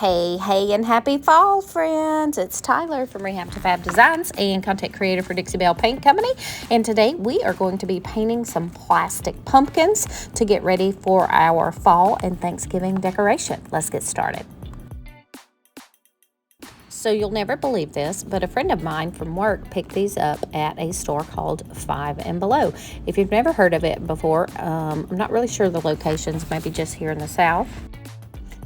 Hey, and happy fall, friends. It's Tyler from Rehab to Fab Designs and content creator for Dixie Belle Paint Company. And today we are going to be painting some plastic pumpkins to get ready for our fall and Thanksgiving decoration. Let's get started. So you'll never believe this, but a friend of mine from work picked these up at a store called 5 and Below. If you've never heard of it before, I'm not really sure the locations, maybe just here in the South.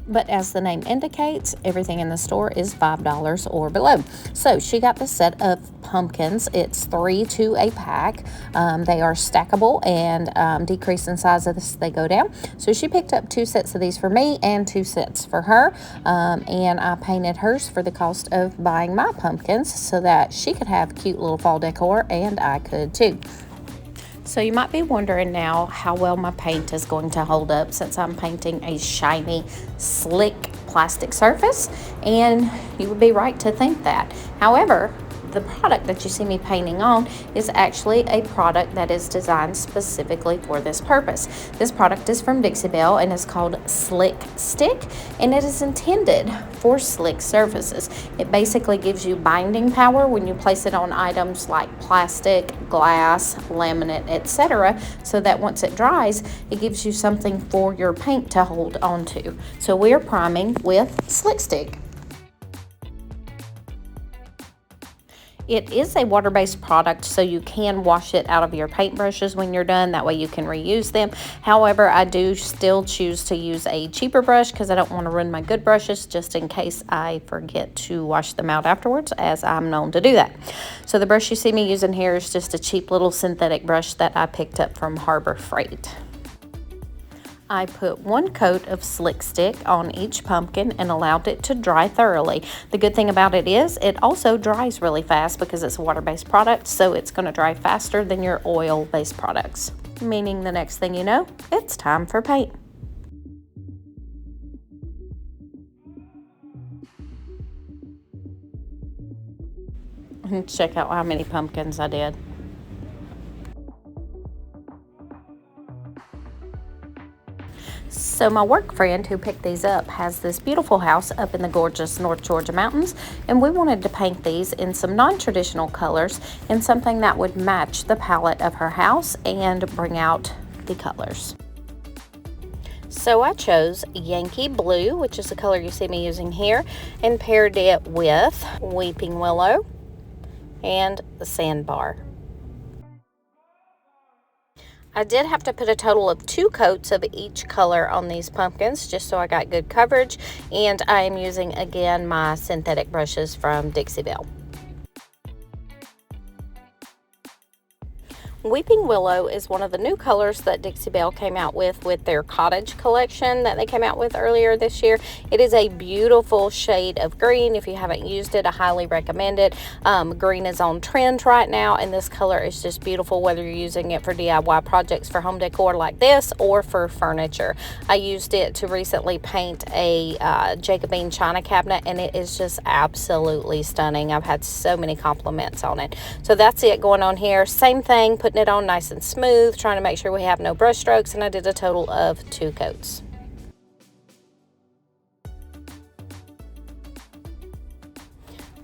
But as the name indicates, everything in the store is $5 or below. So she got the set of pumpkins. It's 3 to a pack. They are stackable and decrease in size as they go down. So she picked up 2 sets of these for me and 2 sets for her. And I painted hers for the cost of buying my pumpkins so that she could have cute little fall decor and I could too. So you might be wondering now how well my paint is going to hold up since I'm painting a shiny, slick plastic surface, and you would be right to think that. However, the product that you see me painting on is actually a product that is designed specifically for this purpose. This product is from Dixie Belle and is called Slick Stick, and it is intended for slick surfaces. It basically gives you binding power when you place it on items like plastic, glass, laminate, etc., so that once it dries, it gives you something for your paint to hold onto. So we are priming with Slick Stick. It is a water-based product, so you can wash it out of your paintbrushes when you're done. That way you can reuse them. However, I do still choose to use a cheaper brush because I don't want to ruin my good brushes just in case I forget to wash them out afterwards, as I'm known to do that. So the brush you see me using here is just a cheap little synthetic brush that I picked up from Harbor Freight. I put 1 coat of Slick Stick on each pumpkin and allowed it to dry thoroughly. The good thing about it is it also dries really fast because it's a water-based product, so it's going to dry faster than your oil-based products. Meaning the next thing you know, it's time for paint. Check out how many pumpkins I did. So my work friend who picked these up has this beautiful house up in the gorgeous North Georgia mountains, and we wanted to paint these in some non-traditional colors and something that would match the palette of her house and bring out the colors. So I chose Yankee Blue, which is the color you see me using here, and paired it with Weeping Willow and the Sandbar. I did have to put a total of 2 coats of each color on these pumpkins just so I got good coverage, and I am using again my synthetic brushes from Dixie Belle. Weeping Willow is one of the new colors that Dixie Belle came out with their cottage collection that they came out with earlier this year. It is a beautiful shade of green. If you haven't used it, I highly recommend it. Green is on trend right now, and this color is just beautiful whether you're using it for DIY projects for home decor like this or for furniture. I used it to recently paint a Jacobine china cabinet, and it is just absolutely stunning. I've had so many compliments on it. So that's it going on here. Same thing, putting it on nice and smooth, trying to make sure we have no brush strokes, and I did a total of 2 coats.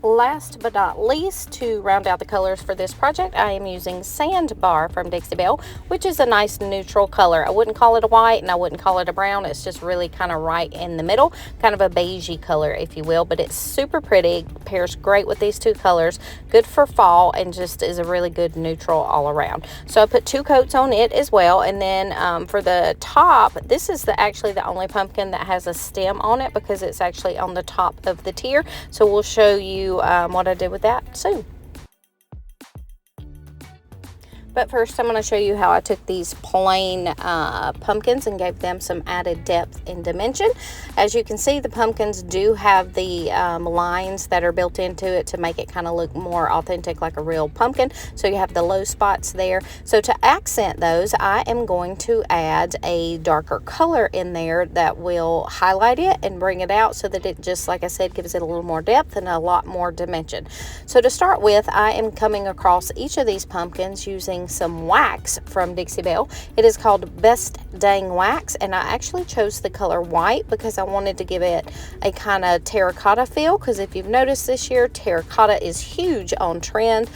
Last but not least, to round out the colors for this project, I am using Sandbar from Dixie Belle, which is a nice neutral color. I wouldn't call it a white and I wouldn't call it a brown. It's just really kind of right in the middle, kind of a beigey color, if you will, but it's super pretty. Pairs great with these 2 colors, good for fall, and just is a really good neutral all around. So I put 2 coats on it as well, and then for the top, this is actually the only pumpkin that has a stem on it because it's actually on the top of the tier. So we'll show you what I did with that soon. But first I'm going to show you how I took these plain pumpkins and gave them some added depth and dimension. As you can see, the pumpkins do have the lines that are built into it to make it kind of look more authentic like a real pumpkin. So you have the low spots there. So to accent those, I am going to add a darker color in there that will highlight it and bring it out so that it just, like I said, gives it a little more depth and a lot more dimension. So to start with, I am coming across each of these pumpkins using using some wax from Dixie Belle. It is called Best Dang Wax, and I actually chose the color white because I wanted to give it a kind of terracotta feel, because if you've noticed this year, terracotta is huge on trend.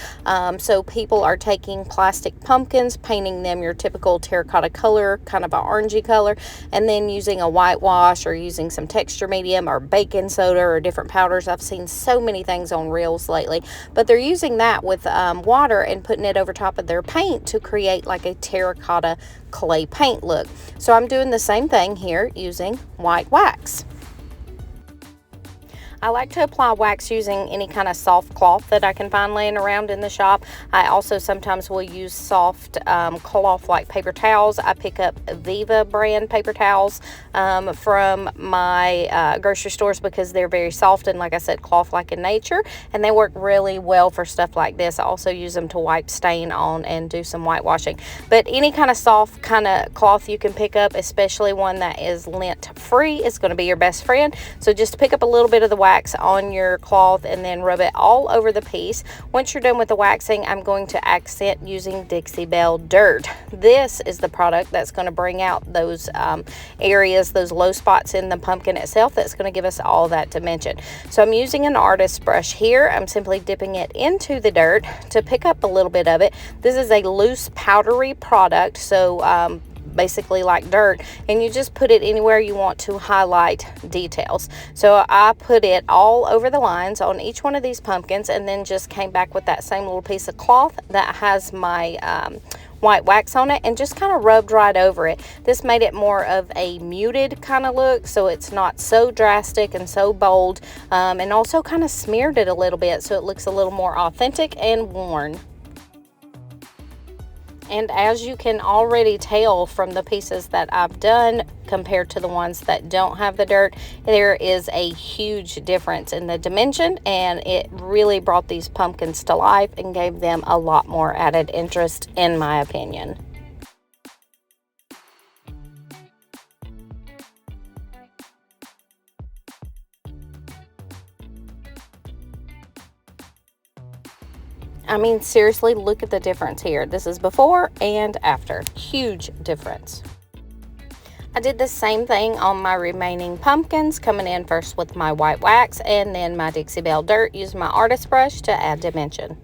So people are taking plastic pumpkins, painting them your typical terracotta color, kind of an orangey color, and then using a whitewash or using some texture medium or baking soda or different powders. I've seen so many things on reels lately, but they're using that with water and putting it over top of their paint to create like a terracotta clay paint look. So I'm doing the same thing here using white wax. I like to apply wax using any kind of soft cloth that I can find laying around in the shop. I also sometimes will use soft cloth like paper towels. I pick up Viva brand paper towels from my grocery stores because they're very soft and, like I said, cloth-like in nature, and they work really well for stuff like this. I also use them to wipe stain on and do some whitewashing. But any kind of soft kind of cloth you can pick up, especially one that is lint-free, is going to be your best friend. So just pick up a little bit of the wax on your cloth and then rub it all over the piece. Once you're done with the waxing, I'm going to accent using Dixie Belle Dirt. This is the product that's going to bring out those areas, those low spots in the pumpkin itself, that's going to give us all that dimension. So I'm using an artist brush here. I'm simply dipping it into the dirt to pick up a little bit of it. This is a loose powdery product, so basically like dirt, and you just put it anywhere you want to highlight details. So I put it all over the lines on each one of these pumpkins, and then just came back with that same little piece of cloth that has my white wax on it and just kind of rubbed right over it. This made it more of a muted kind of look, so it's not so drastic and so bold, and also kind of smeared it a little bit so it looks a little more authentic and worn. And as you can already tell from the pieces that I've done compared to the ones that don't have the dirt, there is a huge difference in the dimension, and it really brought these pumpkins to life and gave them a lot more added interest, in my opinion. I mean, seriously, look at the difference here. This is before and after. Huge difference. I did the same thing on my remaining pumpkins, coming in first with my white wax and then my Dixie Belle Dirt, using my artist brush to add dimension.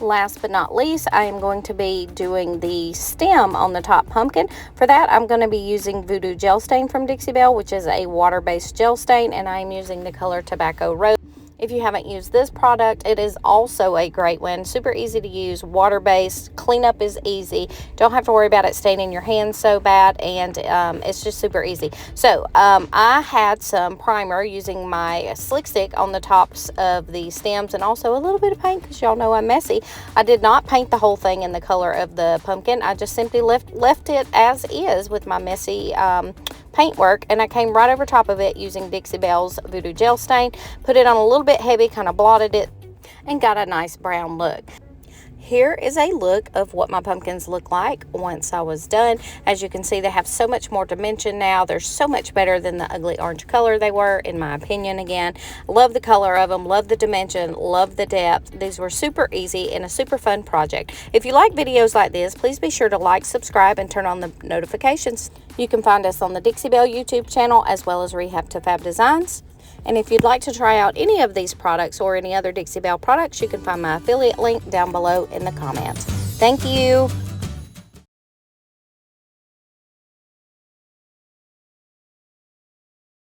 Last but not least, I am going to be doing the stem on the top pumpkin. For that, I'm going to be using Voodoo Gel Stain from Dixie Belle, which is a water-based gel stain, and I'm using the color Tobacco Rose. If you haven't used this product, it is also a great one. Super easy to use, water-based, cleanup is easy. Don't have to worry about it staining your hands so bad, and it's just super easy. So I had some primer using my slick stick on the tops of the stems, and also a little bit of paint because y'all know I'm messy. I did not paint the whole thing in the color of the pumpkin. I just simply left it as is with my messy paint work, and I came right over top of it using Dixie Belle's Voodoo Gel Stain, put it on a little bit heavy, kind of blotted it, and got a nice brown look. Here is a look of what my pumpkins look like once I was done. As you can see, they have so much more dimension now. They're so much better than the ugly orange color they were, in my opinion. Again, love the color of them, love the dimension, love the depth. These were super easy and a super fun project. If you like videos like this, please be sure to like, subscribe, and turn on the notifications. You can find us on the Dixie Belle YouTube channel, as well as Rehab to Fab Designs. And if you'd like to try out any of these products or any other Dixie Belle products, you can find my affiliate link down below in the comments. Thank you.